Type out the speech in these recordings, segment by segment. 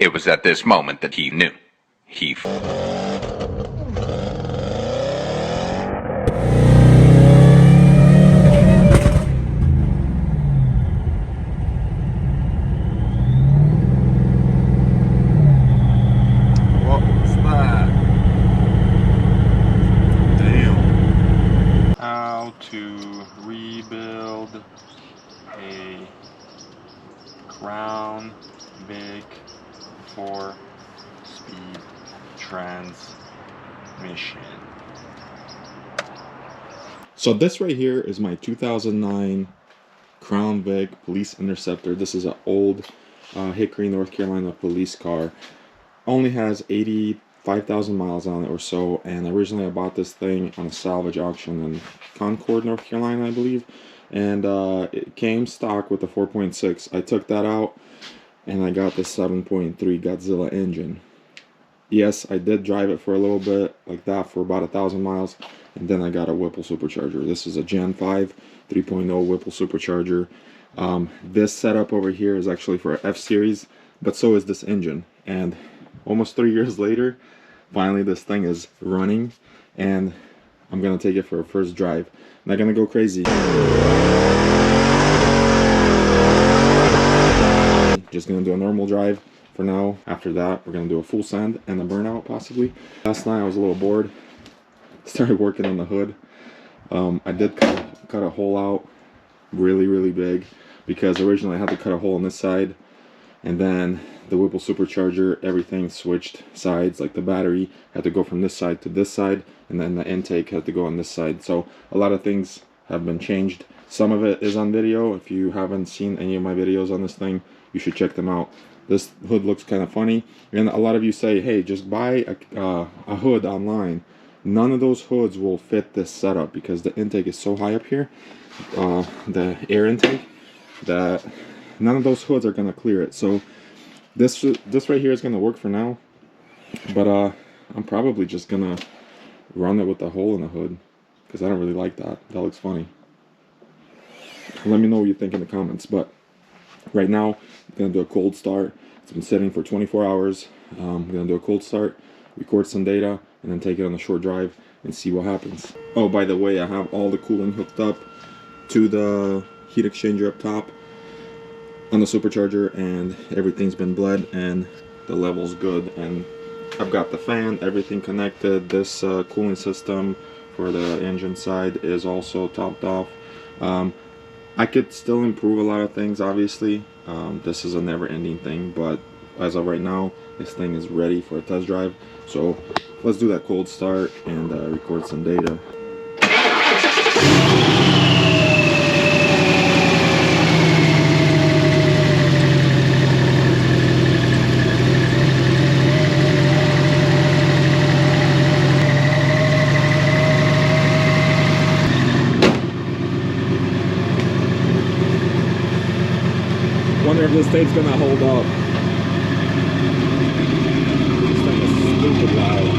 It was at this moment that he knew. He What was that? Damn. How to rebuild a Crown Vic 4-speed transmission. So this right here is my 2009 Crown Vic Police Interceptor. This is an old Hickory, North Carolina police car. Only has 85,000 miles on it or so, and originally I bought this thing on a salvage auction in Concord, North Carolina, I believe, and it came stock with the 4.6. I took that out and I got the 7.3 Godzilla engine. Yes, I did drive it for a little bit like that for about 1,000 miles, and then I got a Whipple Supercharger. This is a Gen 5 3.0 Whipple Supercharger. This setup over here is actually for F-Series, but so is this engine. And almost 3 years later, finally this thing is running, and I'm gonna take it for a first drive. Not gonna go crazy. Just gonna do a normal drive for now. After that, we're gonna do a full send and a burnout possibly. Last night I was a little bored. Started working on the hood. I did cut a hole out really big, because originally I had to cut a hole on this side, and then the Whipple Supercharger, everything switched sides. Like the battery had to go from this side to this side, and then the intake had to go on this side. So a lot of things have been changed. Some of it is on video. If you haven't seen any of my videos on this thing, you should check them out. This hood looks kind of funny, and a lot of you say, hey, just buy a hood online. None of those hoods will fit this setup because the intake is so high up here, the air intake, that none of those hoods are going to clear it. So this right here is going to work for now, but I'm probably just going to run it with the hole in the hood because I don't really like that. That looks funny. Let me know what you think in the comments. But right now I'm going to do a cold start. It's been sitting for 24 hours. I'm going to do a cold start, record some data, and then take it on a short drive and see what happens. Oh, by the way, I have all the cooling hooked up to the heat exchanger up top on the supercharger, and everything's been bled and the level's good, and I've got the fan, everything connected. This cooling system for the engine side is also topped off. I could still improve a lot of things, obviously. This is a never-ending thing, but as of right now, this thing is ready for a test drive. So let's do that cold start and record some data. Wonder if this thing's gonna hold up. This thing is stupid loud.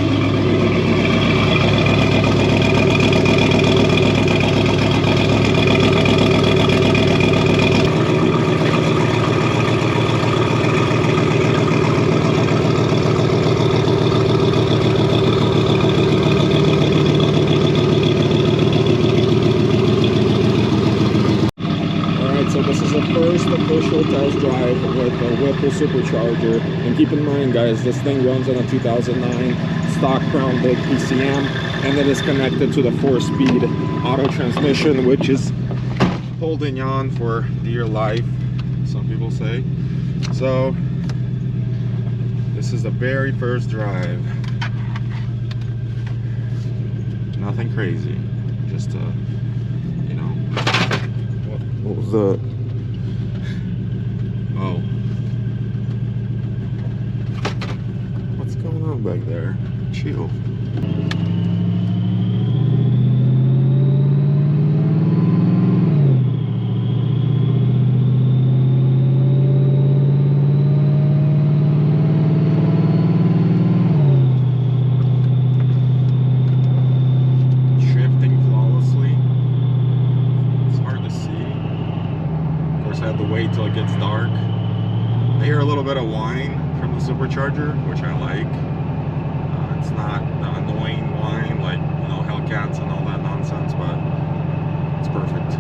So this is the first official test drive with the Whipple Supercharger. And keep in mind, guys, this thing runs on a 2009 stock Crown Vic PCM, and it is connected to the 4-speed auto transmission, which is holding on for dear life, some people say. So this is the very first drive. Nothing crazy, just you know. What was that? Oh. What's going on back there? Chill. I have to wait till it gets dark. I hear a little bit of whine from the Supercharger, which I like. It's not the annoying whine like, you know, Hellcats and all that nonsense, but it's perfect.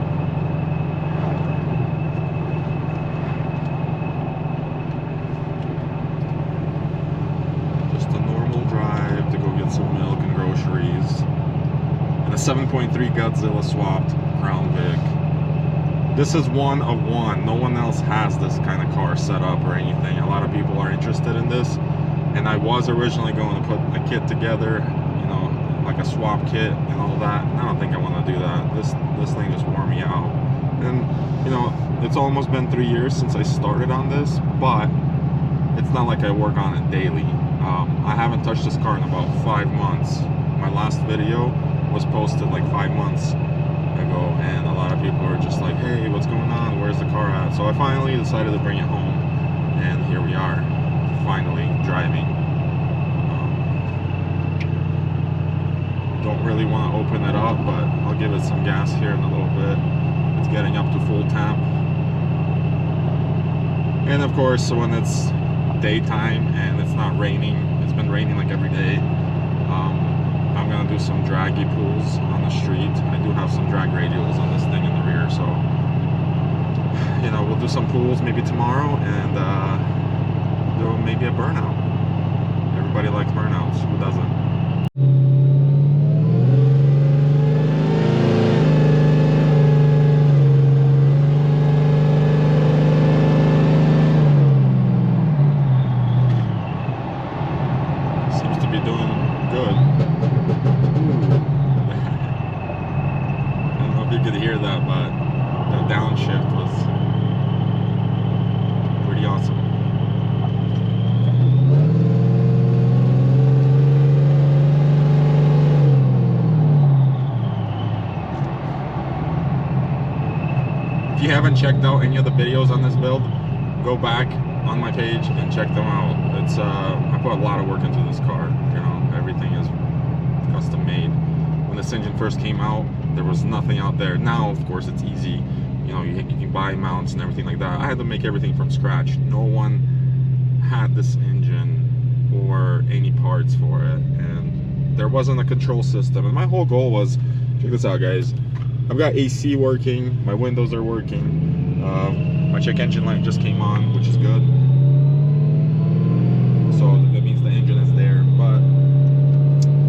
Just a normal drive to go get some milk and groceries. And a 7.3 Godzilla swapped Crown Vic. This is one of one. No one else has this kind of car set up or anything. A lot of people are interested in this, and I was originally going to put a kit together, you know, like a swap kit and all that. And I don't think I want to do that. This thing just wore me out. And you know, it's almost been 3 years since I started on this, but it's not like I work on it daily. I haven't touched this car in about 5 months. My last video was posted like 5 months ago, and a lot of people were just like, hey, what's going on, where's the car at? So I finally decided to bring it home, and here we are, finally driving. Don't really want to open it up, but I'll give it some gas here in a little bit. It's getting up to full temp, and of course when it's daytime and it's not raining, it's been raining like every day, I'm gonna do some draggy pulls on the street. I do have some drag radials on this thing in the rear, so you know, we'll do some pulls maybe tomorrow, and do maybe a burnout. Everybody likes burnouts, who doesn't? Could hear that, but the downshift was pretty awesome. If you haven't checked out any of the videos on this build, go back on my page and check them out. It's I put a lot of work into this car. You know, everything is custom made. When this engine first came out, there was nothing out there. Now, of course, it's easy. You know, you can buy mounts and everything like that. I had to make everything from scratch. No one had this engine or any parts for it, and there wasn't a control system. And my whole goal was, check this out, guys. I've got AC working. My windows are working. My check engine light just came on, which is good. So that means the engine is there. But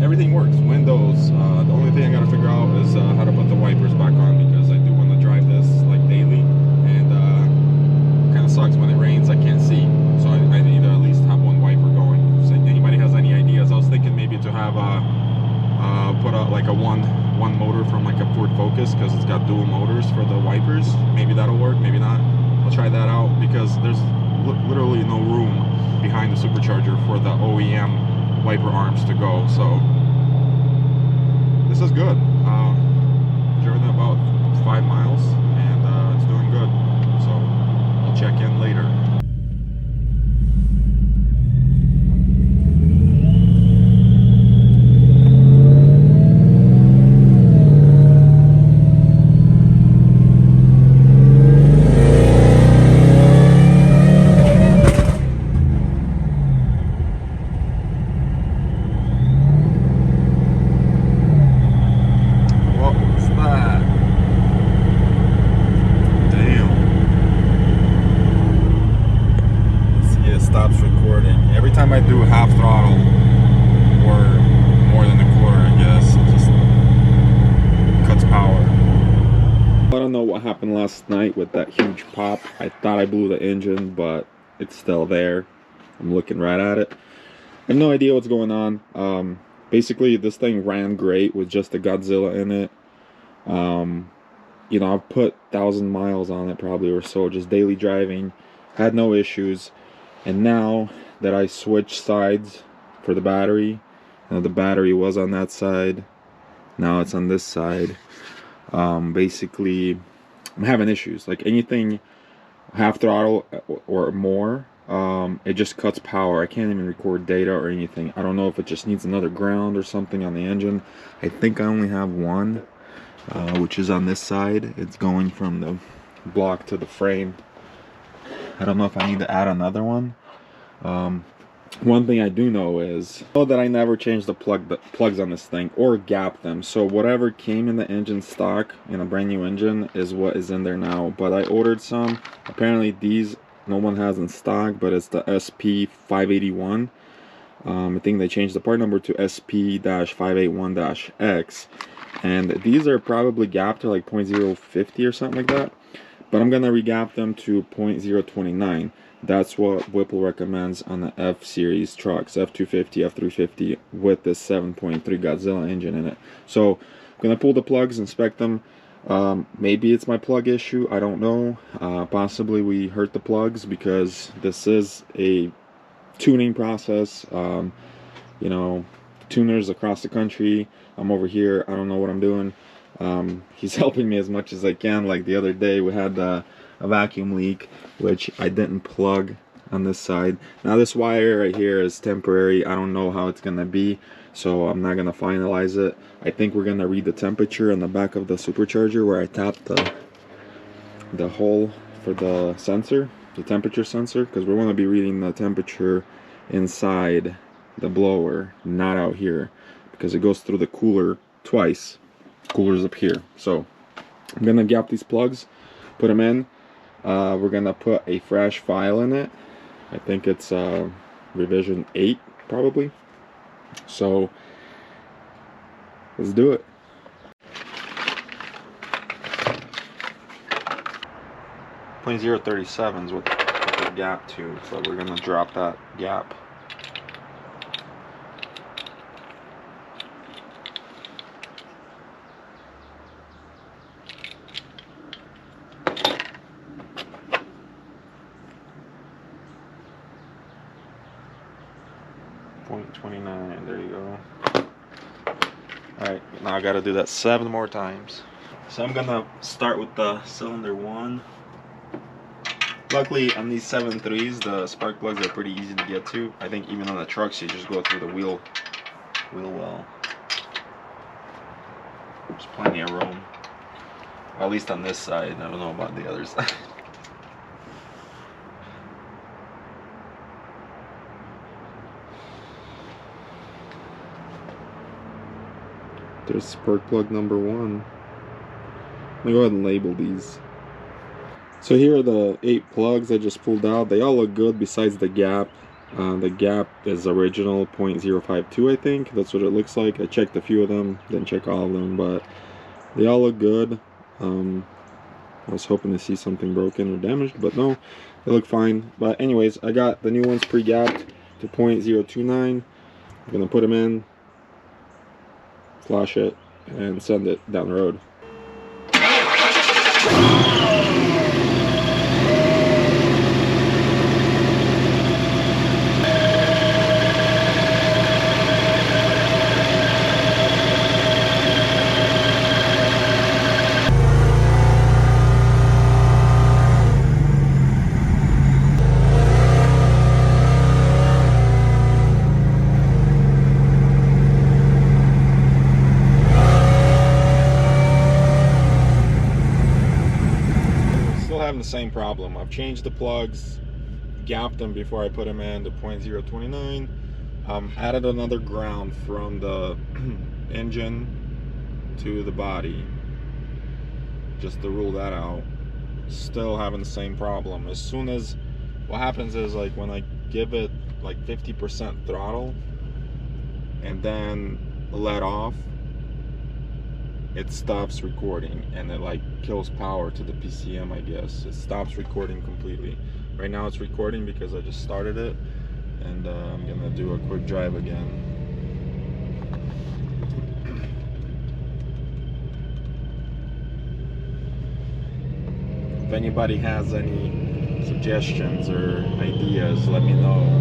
everything works. Windows. The only thing I gotta figure out is how to put the wipers back on, because I do want to drive this like daily, and kind of sucks when it rains. I can't see, so I need to at least have one wiper going. So if anybody has any ideas, I was thinking maybe to have put out like a one motor from like a Ford Focus, because it's got dual motors for the wipers. Maybe that'll work. Maybe not. I'll try that out, because there's literally no room behind the Supercharger for the OEM wiper arms to go. So this is good. Driven about 5 miles, and it's doing good. So I'll check in later. I do half throttle or more than a quarter, I guess, it just cuts power. I don't know what happened last night with that huge pop. I thought I blew the engine, but it's still there. I'm looking right at it. I have no idea what's going on. Basically, this thing ran great with just the Godzilla in it. You know, I've put 1,000 miles on it probably or so, just daily driving. Had no issues. And now that I switched sides for the battery, the battery was on that side, now it's on this side. Basically, I'm having issues. Like anything half throttle or more, it just cuts power. I can't even record data or anything. I don't know if it just needs another ground or something on the engine. I think I only have one, which is on this side. It's going from the block to the frame. I don't know if I need to add another one. one thing I do know is that I never changed the plugs on this thing or gap them. So whatever came in the engine stock in a brand new engine is what is in there now. But I ordered some. Apparently these no one has in stock, but it's the SP581. I think they changed the part number to SP-581-X. And these are probably gapped to like 0.050 or something like that. But I'm gonna regap them to 0.029. That's what Whipple recommends on the F-Series trucks, F250, F350, with this 7.3 Godzilla engine in it. So I'm gonna pull the plugs, inspect them. Maybe it's my plug issue, I don't know. Possibly we hurt the plugs because this is a tuning process. You know, tuners across the country. I'm over here, I don't know what I'm doing. He's helping me as much as I can. Like the other day we had a vacuum leak, which I didn't plug on this side. Now this wire right here is temporary. I don't know how it's gonna be, so I'm not gonna finalize it. I think we're gonna read the temperature on the back of the supercharger where I tapped the hole for the sensor, the temperature sensor, because we're gonna be reading the temperature inside the blower, not out here, because it goes through the cooler twice. Cooler's up here. So I'm gonna gap these plugs, put them in. We're gonna put a fresh file in it. I think it's revision 8 probably. So let's do it. .037 is what the gap to, so we're gonna drop that gap. .29, there you go. Alright, now I gotta do that 7 more times. So I'm gonna start with the cylinder 1. Luckily on these 7.3s the spark plugs are pretty easy to get to. I think even on the trucks you just go through the wheel well. There's plenty of room. At least on this side, I don't know about the other side. There's spark plug number 1. Let me go ahead and label these. So here are the 8 plugs I just pulled out. They all look good besides the gap. The gap is original 0.052, I think. That's what it looks like. I checked a few of them, didn't check all of them, but they all look good. I was hoping to see something broken or damaged, but no, they look fine. But anyways, I got the new ones pre-gapped to 0.029. I'm gonna put them in, flash it, and send it down the road. The same problem. I've changed the plugs, gapped them before I put them in to 0.029. Added another ground from the engine to the body just to rule that out. Still having the same problem. As soon as what happens is, like, when I give it like 50% throttle and then let off, it stops recording and it like kills power to the PCM, I guess. It stops recording completely. Right now it's recording because I just started it, and I'm gonna do a quick drive again. If anybody has any suggestions or ideas, let me know.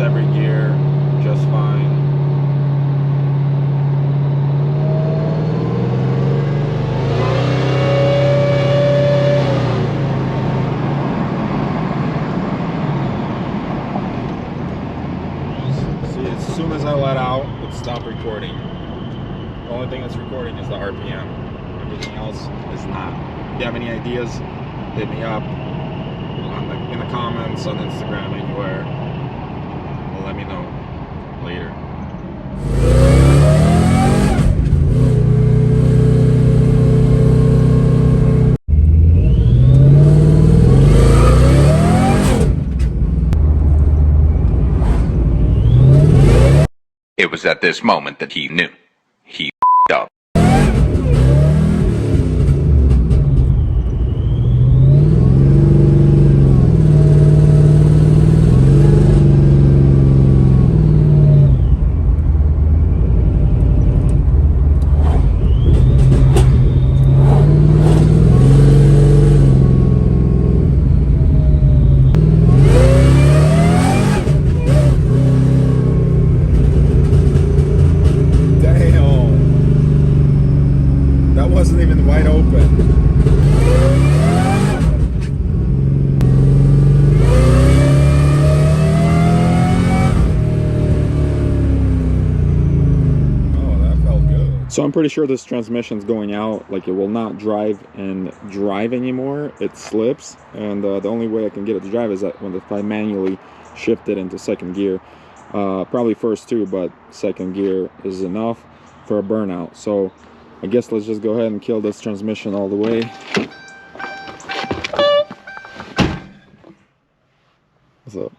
Every gear just fine. See, as soon as I let out, it stopped recording. only thing that's recording is the RPM. Everything else is not. If you have any ideas, hit me up in the comments, on Instagram, anywhere. Let me know later. It was at this moment that he knew. He f***ed up. Wasn't even wide open. Oh, that felt good. So I'm pretty sure this transmission's going out. Like, it will not drive and drive anymore. It slips, and the only way I can get it to drive is that if I manually shift it into second gear. Probably first too, but second gear is enough for a burnout. So I guess let's just go ahead and kill this transmission all the way. What's up?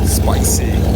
Spicy.